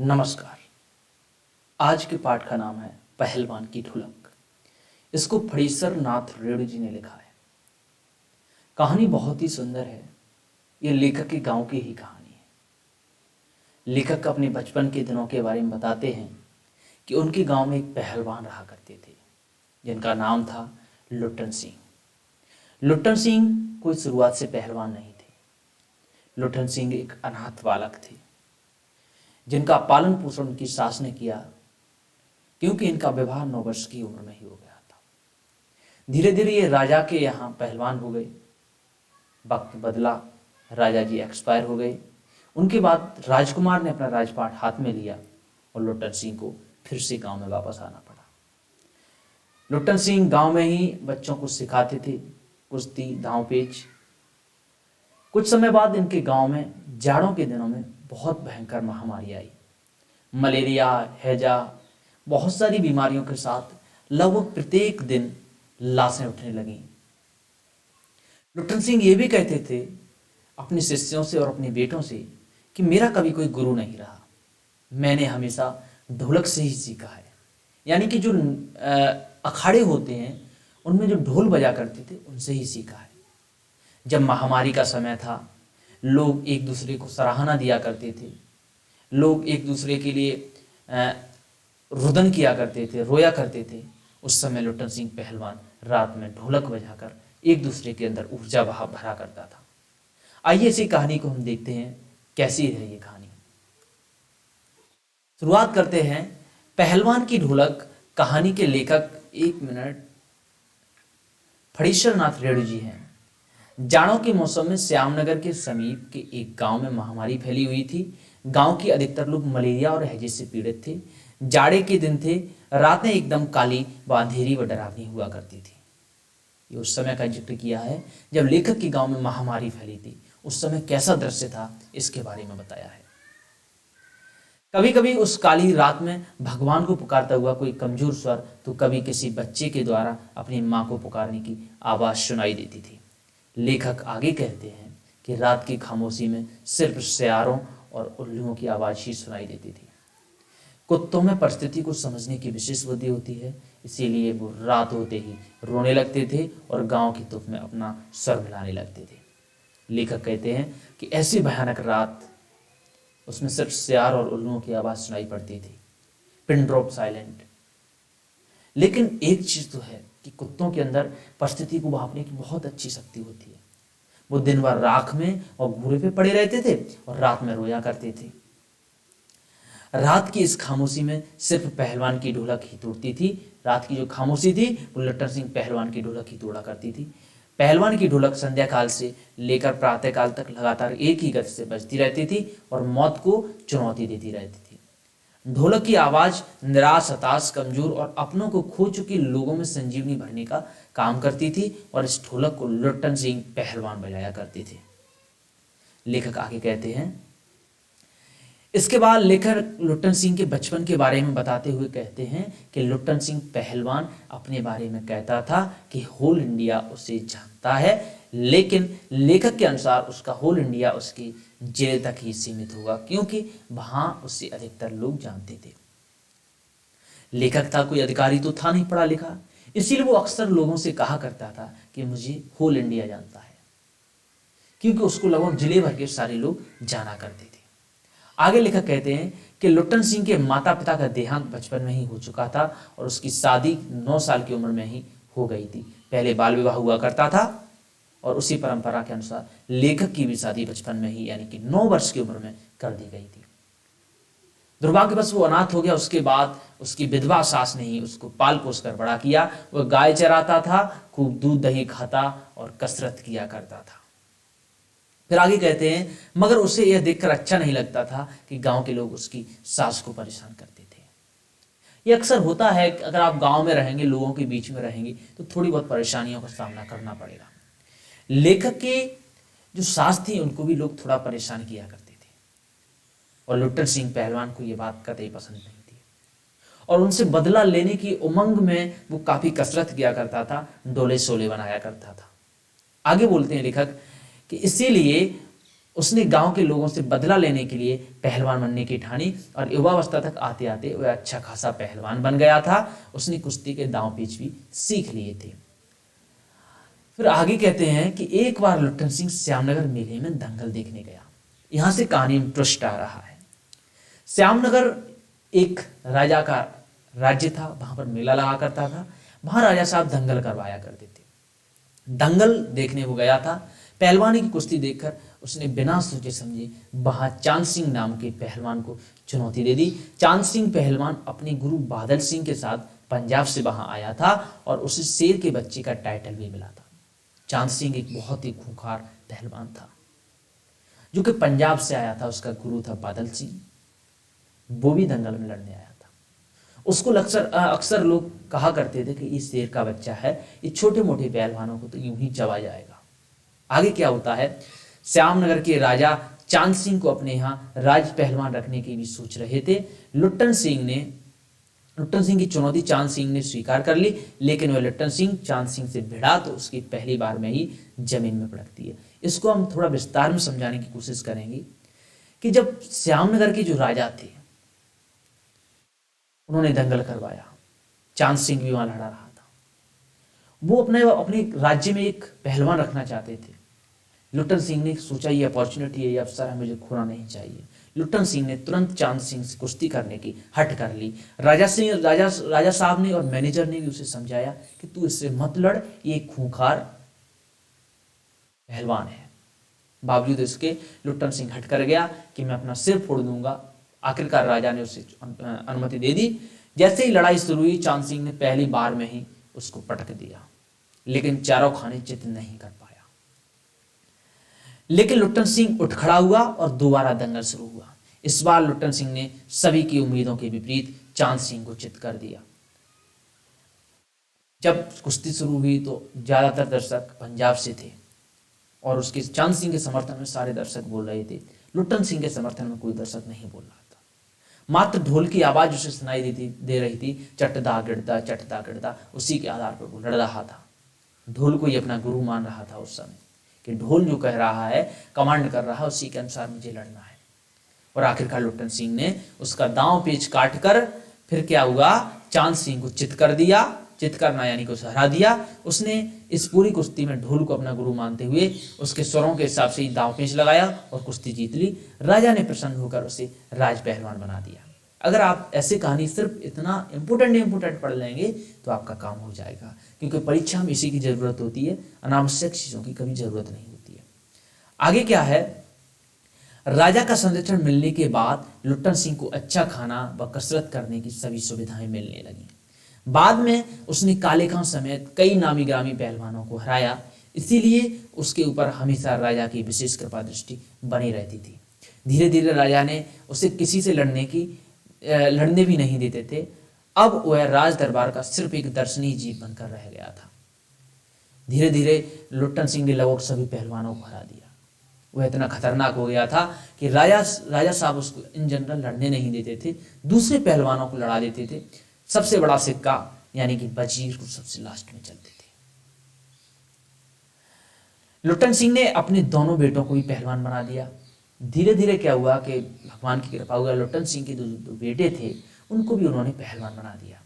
नमस्कार। आज के पाठ का नाम है पहलवान की ढुलक। इसको फणीसर नाथ रेणु जी ने लिखा है। कहानी बहुत ही सुंदर है। ये लेखक के गांव की ही कहानी है। लेखक अपने बचपन के दिनों के बारे में बताते हैं कि उनके गांव में एक पहलवान रहा करते थे जिनका नाम था लुट्टन सिंह। लुट्टन सिंह कोई शुरुआत से पहलवान नहीं थे। लुट्टन सिंह एक अनाथ बालक थे जिनका पालन पोषण उनकी सास ने किया, क्योंकि इनका विवाह 9 वर्ष की उम्र में ही हो गया था। धीरे धीरे ये राजा के यहाँ पहलवान हो गए। वक्त बदला, राजा जी एक्सपायर हो गए। उनके बाद राजकुमार ने अपना राजपाट हाथ में लिया और लुट्टन सिंह को फिर से गांव में वापस आना पड़ा। लुट्टन सिंह गांव में ही बच्चों को सिखाते थे कुश्ती, दांव पेच। कुछ समय बाद इनके गांव में जाड़ों के दिनों में बहुत भयंकर महामारी आई। मलेरिया, हैजा, बहुत सारी बीमारियों के साथ लगभग प्रत्येक दिन लाशें उठने लगीं। लुट्टन सिंह ये भी कहते थे अपने शिष्यों से और अपने बेटों से कि मेरा कभी कोई गुरु नहीं रहा, मैंने हमेशा ढोलक से ही सीखा है। यानी कि जो अखाड़े होते हैं उनमें जो ढोल बजा करते थे उनसे ही सीखा है। जब महामारी का समय था, लोग एक दूसरे को सराहना दिया करते थे, लोग एक दूसरे के लिए रुदन किया करते थे, रोया करते थे। उस समय लुट्टन सिंह पहलवान रात में ढोलक बजाकर एक दूसरे के अंदर ऊर्जा भरा करता था। आइए इसी कहानी को हम देखते हैं कैसी है ये कहानी। शुरुआत करते हैं। पहलवान की ढोलक कहानी के लेखक फणीसर नाथ रेणु जी हैं। जाड़ों के मौसम में श्यामनगर के समीप के एक गांव में महामारी फैली हुई थी। गांव के अधिकतर लोग मलेरिया और हैजे से पीड़ित थे। जाड़े के दिन थे, रातें एकदम काली व अंधेरी व डरावनी हुआ करती थी। ये उस समय का जिक्र किया है जब लेखक के गांव में महामारी फैली थी। उस समय कैसा दृश्य था इसके बारे में बताया है। कभी कभी उस काली रात में भगवान को पुकारता हुआ कोई कमजोर स्वर तो कभी किसी बच्चे के द्वारा अपनी माँ को पुकारने की आवाज सुनाई देती थी। लेखक आगे कहते हैं कि रात की खामोशी में सिर्फ सियारों और उल्लुओं की आवाज ही सुनाई देती थी। कुत्तों में परिस्थिति को समझने की विशेष बुद्धि होती है, इसीलिए वो रात होते ही रोने लगते थे और गांव की धूप में अपना स्वर मिलाने लगते थे। लेखक कहते हैं कि ऐसी भयानक रात, उसमें सिर्फ सियार और उल्लुओं की आवाज सुनाई पड़ती थी। Pin drop silent. लेकिन एक चीज तो है कि कुत्तों के अंदर परिस्थिति को भांपने की बहुत अच्छी शक्ति होती है। वो दिन भर राख में और घूरे पे पड़े रहते थे और रात में रोया करते थे। रात की इस खामोशी में सिर्फ पहलवान की ढोलक ही तोड़ती थी। रात की जो खामोशी थी वो लुट्टन सिंह पहलवान की ढोलक ही तोड़ा करती थी। पहलवान की ढोलक संध्या काल से लेकर प्रातः काल तक लगातार एक ही गति से बजती रहती थी और मौत को चुनौती देती रहती थी। ढोलक की आवाज निराश, हताश, कमजोर और अपनों को खो चुके लोगों में संजीवनी भरने का काम करती थी और इस ढोलक को लुट्टन सिंह पहलवान बजाया करते थे। लेखक आगे कहते हैं, इसके बाद लेखक लुट्टन सिंह के बचपन के बारे में बताते हुए कहते हैं कि लुट्टन सिंह पहलवान अपने बारे में कहता था कि होल इंडिया उसे जानता है, लेकिन लेखक के अनुसार उसका होल इंडिया उसकी जेल तक ही सीमित होगा, क्योंकि वहां उससे अधिकतर लोग जानते थे। लेखक था, कोई अधिकारी तो था नहीं पढ़ा लिखा, इसीलिए वो अक्सर लोगों से कहा करता था कि मुझे होल इंडिया जानता है, क्योंकि उसको लगभग जिले भर के सारे लोग जाना करते थे। आगे लेखक कहते हैं कि लुट्टन सिंह के माता पिता का देहांत बचपन में ही हो चुका था और उसकी शादी 9 साल की उम्र में ही हो गई थी। पहले बाल विवाह हुआ करता था और उसी परंपरा के अनुसार लेखक की भी शादी बचपन में ही यानी कि 9 वर्ष की उम्र में कर दी गई थी। दुर्भाग्यवश वो अनाथ हो गया। उसके बाद उसकी विधवा सास ने ही उसको पाल पोस कर बड़ा किया। वह गाय चराता था, खूब दूध दही खाता और कसरत किया करता था। फिर आगे कहते हैं, मगर उसे यह देखकर अच्छा नहीं लगता था कि गांव के लोग उसकी सास को परेशान करते थे। यह अक्सर होता है कि अगर आप गांव में रहेंगे, लोगों के बीच में रहेंगे, तो थोड़ी बहुत परेशानियों का सामना करना पड़ेगा। लेखक की जो सास थी उनको भी लोग थोड़ा परेशान किया करते थे और लुट्टन सिंह पहलवान को यह बात कतई पसंद नहीं थी और उनसे बदला लेने की उमंग में वो काफी कसरत किया करता था, डोले शोले बनाया करता था। आगे बोलते हैं लेखक कि इसीलिए उसने गांव के लोगों से बदला लेने के लिए पहलवान बनने की ठानी और युवावस्था तक आते आते वह अच्छा खासा पहलवान बन गया था। उसने कुश्ती के दांव पेच भी सीख लिए थे। फिर आगे कहते हैं कि एक बार लुट्टन सिंह श्यामनगर मेले में दंगल देखने गया। यहां से कहानी में ट्विस्ट आ रहा है। श्यामनगर एक राजा का राज्य था, वहां पर मेला लगा करता था। वहां राजा साहब दंगल करवाया करते थे। दंगल देखने वो गया था। पहलवानी की कुश्ती देखकर उसने बिना सोचे समझे वहां चांद सिंह नाम के पहलवान को चुनौती दे दी। चांद सिंह पहलवान अपने गुरु बादल सिंह के साथ पंजाब से वहां आया था और उसे शेर के बच्चे का टाइटल भी मिला था। चांद सिंह एक बहुत ही खूंखार पहलवान था जो कि पंजाब से आया था। उसका गुरु था बादल सिंह, वो भी दंगल में लड़ने आया था। उसको अक्सर लोग कहा करते थे कि ये शेर का बच्चा है, ये छोटे मोटे पहलवानों को तो यूं ही चबा जाएगा। आगे क्या होता है, श्यामनगर के राजा चांद सिंह को अपने यहाँ राज पहलवान रखने की भी सोच रहे थे। लुट्टन सिंह की चुनौती चांद सिंह ने स्वीकार कर ली, लेकिन वह लुट्टन सिंह चांद सिंह से भिड़ा तो उसकी पहली बार में ही जमीन में पड़कती है। इसको हम थोड़ा विस्तार में समझाने की कोशिश करेंगे कि जब श्यामनगर के जो राजा थे उन्होंने दंगल करवाया, चांद सिंह भी वहां लड़ा रहा था। वो अपने राज्य में एक पहलवान रखना चाहते थे। लुट्टन सिंह ने सोचा ये अपॉर्चुनिटी है, ये अवसर है, मुझे खोना नहीं चाहिए। लुट्टन सिंह ने तुरंत चांद सिंह से कुश्ती करने की हट कर ली। राजा साहब ने और मैनेजर ने भी उसे समझाया कि तू इससे मत लड़, ये खूंखार पहलवान है। बावजूद इसके लुट्टन सिंह हट कर गया कि मैं अपना सिर फोड़ दूंगा। आखिरकार राजा ने उसे अनुमति दे दी। जैसे ही लड़ाई शुरू हुई, चांद सिंह ने पहली बार में ही उसको पटक दिया, लेकिन चारों खाने चित नहीं कर पाया। लेकिन लुट्टन सिंह उठ खड़ा हुआ और दोबारा दंगल शुरू हुआ। इस बार लुट्टन सिंह ने सभी की उम्मीदों के विपरीत चांद सिंह को चित कर दिया। जब कुश्ती शुरू हुई तो ज्यादातर दर्शक पंजाब से थे और उसके चांद सिंह के समर्थन में सारे दर्शक बोल रहे थे। लुट्टन सिंह के समर्थन में कोई दर्शक नहीं बोल रहा था। मात्र ढोल की आवाज उसे सुनाई दे रही थी, चटदा गिड़दा, उसी के आधार पर वो लड़ रहा था। ढोल को ही अपना गुरु मान रहा था उस समय कि ढोल जो कह रहा है, कमांड कर रहा है, उसी के अनुसार मुझे लड़ना है। और आखिरकार लुट्टन सिंह ने उसका दांव पेच काट कर फिर क्या हुआ, चांद सिंह को चित कर दिया। चित करना यानी कि उसे हरा दिया। उसने इस पूरी कुश्ती में ढोल को अपना गुरु मानते हुए उसके स्वरों के हिसाब से ही दांव पेच लगाया और कुश्ती जीत ली। राजा ने प्रसन्न होकर उसे राज पहलवान बना दिया। अगर आप ऐसी कहानी सिर्फ इतना इम्पोर्टेंट पढ़ लेंगे तो आपका काम हो जाएगा, क्योंकि परीक्षा में इसी की जरूरत होती है, अनावश्यक चीजों की कभी जरूरत नहीं होती है। आगे क्या है, राजा का संरक्षण मिलने के बाद लुट्टन सिंह को अच्छा खाना व कसरत करने की सभी सुविधाएं मिलने लगी। बाद में उसने काले खां समेत कई नामी ग्रामी पहलवानों को हराया। इसीलिए उसके ऊपर हमेशा राजा की विशेष कृपा दृष्टि बनी रहती थी। धीरे धीरे राजा ने उसे किसी से लड़ने भी नहीं देते थे। अब वह राज दरबार का सिर्फ एक दर्शनीय जीव बनकर रह गया था। धीरे धीरे लुट्टन सिंह ने लगभग सभी पहलवानों को हरा दिया। वह इतना खतरनाक हो गया था कि राजा साहब उसको इन जनरल लड़ने नहीं देते थे, दूसरे पहलवानों को लड़ा देते थे। सबसे बड़ा सिक्का यानी कि वजीर को सबसे लास्ट में चलते थे। लुट्टन सिंह ने अपने दोनों बेटों को भी पहलवान बना दिया। धीरे धीरे क्या हुआ कि भगवान की कृपा हुआ, लुट्टन सिंह के दो बेटे थे उनको भी उन्होंने पहलवान बना दिया।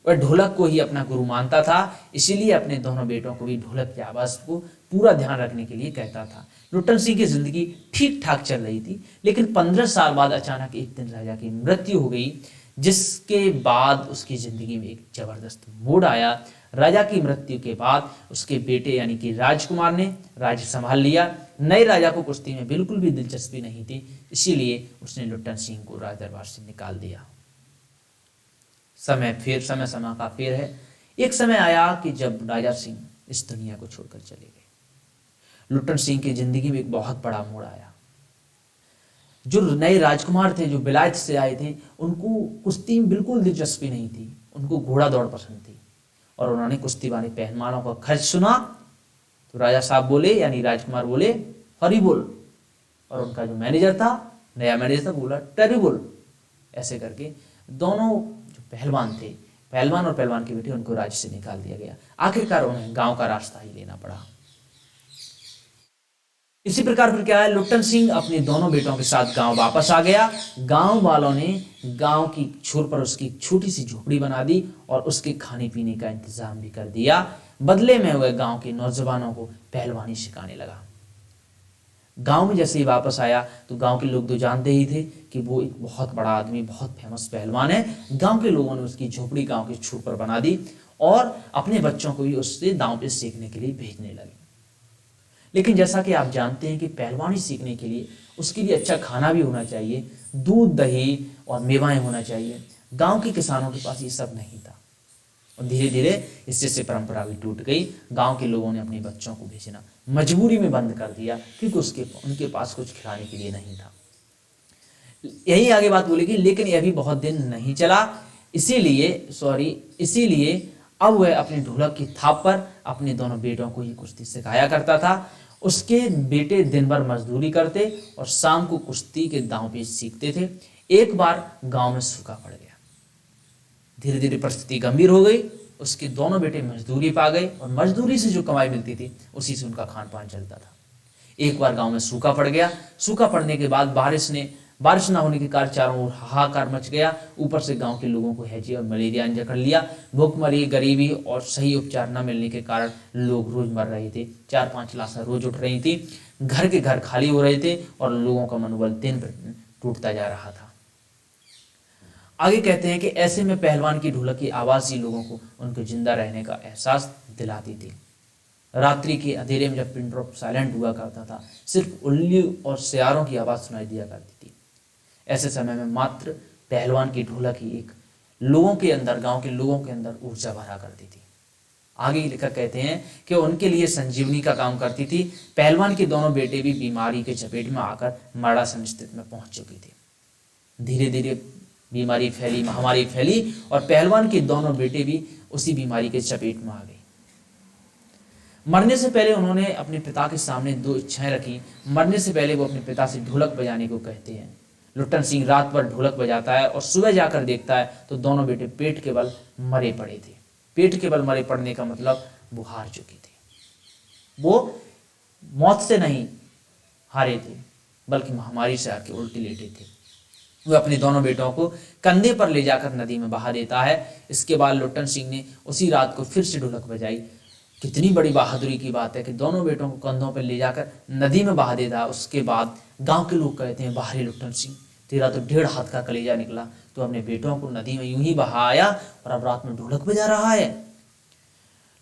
वह ढोलक को ही अपना गुरु मानता था, इसीलिए अपने दोनों बेटों को भी ढोलक की आवाज को पूरा ध्यान रखने के लिए कहता था। लुट्टन सिंह की जिंदगी ठीक ठाक चल रही थी, लेकिन 15 साल बाद अचानक एक दिन राजा की मृत्यु हो गई, जिसके बाद उसकी जिंदगी में एक जबरदस्त मोड़ आया। राजा की मृत्यु के बाद उसके बेटे यानी कि राजकुमार ने राज्य संभाल लिया। नए राजा को कुश्ती में बिल्कुल भी दिलचस्पी नहीं थी, इसीलिए उसने लुट्टन सिंह को राज दरबार से निकाल दिया। समय का फेर है। एक समय आया कि जब राजा सिंह इस दुनिया को छोड़कर चले गए। लुट्टन सिंह की जिंदगी में एक बहुत बड़ा मोड़ आया। जो नए राजकुमार थे, जो विलायत से आए थे, उनको कुश्ती में बिल्कुल दिलचस्पी नहीं थी, उनको घोड़ा दौड़ पसंद थी। और उन्होंने कुश्ती वाले पहलवानों का खर्च सुना तो राजा साहब बोले यानी राजकुमार बोले हरी बोल, और उनका जो मैनेजर था, नया मैनेजर था, बोला टेरिबल। ऐसे करके दोनों जो पहलवान थे, पहलवान और पहलवान के बेटे, उनको राज्य से निकाल दिया गया। आखिरकार उन्हें गांव का रास्ता ही लेना पड़ा। इसी प्रकार फिर क्या है, लुट्टन सिंह अपने दोनों बेटों के साथ गांव वापस आ गया। गांव वालों ने गांव की छोर पर उसकी छोटी सी झोपड़ी बना दी और उसके खाने पीने का इंतजाम भी कर दिया। बदले में वह गांव के नौजवानों को पहलवानी सिखाने लगा। गांव में जैसे ही वापस आया तो गांव के लोग तो जानते ही थे कि वो एक बहुत बड़ा आदमी, बहुत फेमस पहलवान है। गांव के लोगों ने उसकी झोपड़ी गांव की छोर पर बना दी और अपने बच्चों को भी उससे दांव पे सीखने के लिए भेजने लगे। लेकिन जैसा कि आप जानते हैं कि पहलवानी सीखने के लिए उसके लिए अच्छा खाना भी होना चाहिए, दूध दही और मेवाएं होना चाहिए। गांव के किसानों के पास ये सब नहीं था और धीरे धीरे इससे से परंपरा भी टूट गई। गांव के लोगों ने अपने बच्चों को भेजना मजबूरी में बंद कर दिया क्योंकि उनके पास कुछ खिलाने के लिए नहीं था। यही आगे बात बोलेगी, लेकिन यह भी बहुत दिन नहीं चला। इसीलिए अब वह अपने ढोलक की थाप पर अपने दोनों बेटों को ही कुश्ती सिखाया करता था। उसके बेटे दिन भर मजदूरी करते और शाम को कुश्ती के दांव पेच सीखते थे। एक बार गांव में सूखा पड़ गया। धीरे धीरे परिस्थिति गंभीर हो गई। उसके दोनों बेटे मजदूरी पा गए और मजदूरी से जो कमाई मिलती थी उसी से उनका खान पान चलता था। एक बार गांव में सूखा पड़ गया। सूखा पड़ने के बाद बारिश ना होने के कारण चारों ओर हाहाकार मच गया। ऊपर से गांव के लोगों को हैजे और मलेरिया ने जकड़ लिया। भूखमरी, गरीबी और सही उपचार न मिलने के कारण लोग रोज मर रहे थे। 4-5 लाशें रोज उठ रही थी। घर के घर खाली हो रहे थे और लोगों का मनोबल दिन पर दिन टूटता जा रहा था। आगे कहते हैं कि ऐसे में पहलवान की ढोलक की आवाज ही लोगों को उनके जिंदा रहने का एहसास दिलाती थी। रात्रि के अंधेरे में जब पिन ड्रॉप साइलेंट हुआ करता था, सिर्फ उल्लू और सियारों की आवाज सुनाई दिया करती थी। ऐसे समय में मात्र पहलवान की ढोलक ही एक गांव के लोगों के अंदर ऊर्जा भरा करती थी। आगे लेखक कहते हैं कि उनके लिए संजीवनी का काम करती थी। पहलवान के दोनों बेटे भी बीमारी के चपेट में आकर मरणासन स्थिति में पहुंच चुकी थी। धीरे धीरे बीमारी फैली, महामारी फैली और पहलवान के दोनों बेटे भी उसी बीमारी के चपेट में आ गए। मरने से पहले उन्होंने अपने पिता के सामने 2 इच्छाएं रखी। मरने से पहले वो अपने पिता से ढोलक बजाने को कहते हैं। लुट्टन सिंह रात भर ढोलक बजाता है और सुबह जाकर देखता है तो दोनों बेटे पेट के बल मरे पड़े थे। पेट के बल मरे पड़ने का मतलब वो हार चुके थे। वो मौत से नहीं हारे थे बल्कि महामारी से आके उल्टे लेटे थे। वो अपने दोनों बेटों को कंधे पर ले जाकर नदी में बहा देता है। इसके बाद लुट्टन सिंह ने उसी रात को फिर से ढोलक बजाई। कितनी बड़ी बहादुरी की बात है कि दोनों बेटों को कंधों पर ले जाकर नदी में बहा देता। उसके बाद गांव के लोग कहते हैं, बाहरी लुट्टन सिंह, तेरा तो 1.5 हाथ का कलेजा निकला, तो अपने बेटों को नदी में यूं ही बहाया और अब रात में ढोलक बजा रहा है।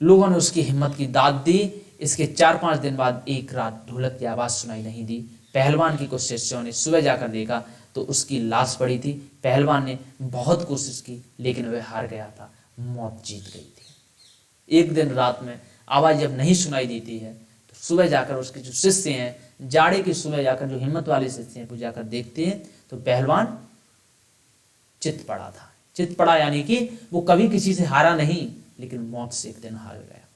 लोगों ने उसकी हिम्मत की दाद दी। इसके 4-5 दिन बाद एक रात ढोलक की आवाज सुनाई नहीं दी। पहलवान की कुछ शिष्यों ने सुबह जाकर देखा तो उसकी लाश पड़ी थी। पहलवान ने बहुत कोशिश की लेकिन वह हार गया था, मौत जीत गई थी। एक दिन रात में आवाज जब नहीं सुनाई देती है तो सुबह जाकर उसके जो शिष्य हैं, जाड़े की सुबह जाकर जो हिम्मत वाले शिष्य हैं, वो जाकर देखते हैं तो पहलवान चित पड़ा था। चित पड़ा यानी कि वो कभी किसी से हारा नहीं, लेकिन मौत से एक दिन हार गया।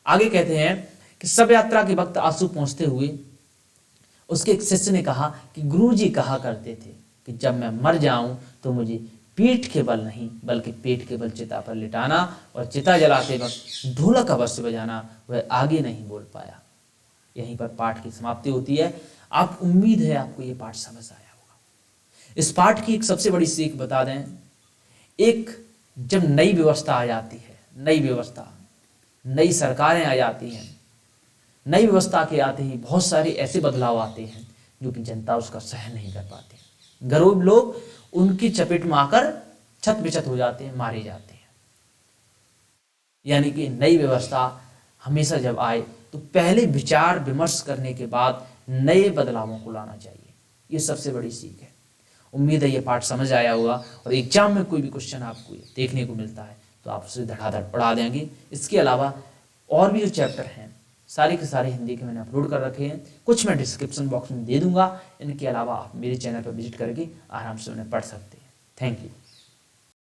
आगे कहते हैं कि सब यात्रा के वक्त आंसू पहुंचते हुए उसके एक शिष्य ने कहा कि गुरुजी कहा करते थे कि जब मैं मर जाऊं तो मुझे पीठ के बल नहीं बल्कि पेट के बल चिता पर लिटाना और चिता जलाते वक्त ढोलक अवश्य बजाना। वह आगे नहीं बोल पाया। यहीं पर पाठ की समाप्ति होती है। आप उम्मीद है आपको ये पाठ समझ आया होगा। इस पाठ की एक सबसे बड़ी सीख बता दें, एक जब नई व्यवस्था आ जाती है, नई सरकारें आ जाती हैं, नई व्यवस्था के आते ही बहुत सारे ऐसे बदलाव आते हैं जो कि जनता उसका सहन नहीं कर पाती। गरीब लोग उनकी चपेट में आकर छत बिछत हो जाते हैं, मारे जाते हैं। यानी कि नई व्यवस्था हमेशा जब आए तो पहले विचार विमर्श करने के बाद नए बदलावों को लाना चाहिए। ये सबसे बड़ी सीख है। उम्मीद है ये पाठ समझ आया होगा और एग्जाम में कोई भी क्वेश्चन आपको देखने को मिलता है तो आप उसे धड़ाधड़ पढ़ा देंगे। इसके अलावा और भी जो चैप्टर हैं सारे के सारे हिंदी के मैंने अपलोड कर रखे हैं। कुछ मैं डिस्क्रिप्शन बॉक्स में दे दूंगा। इनके अलावा आप मेरे चैनल पर विजिट करके आराम से उन्हें पढ़ सकते हैं। Thank you.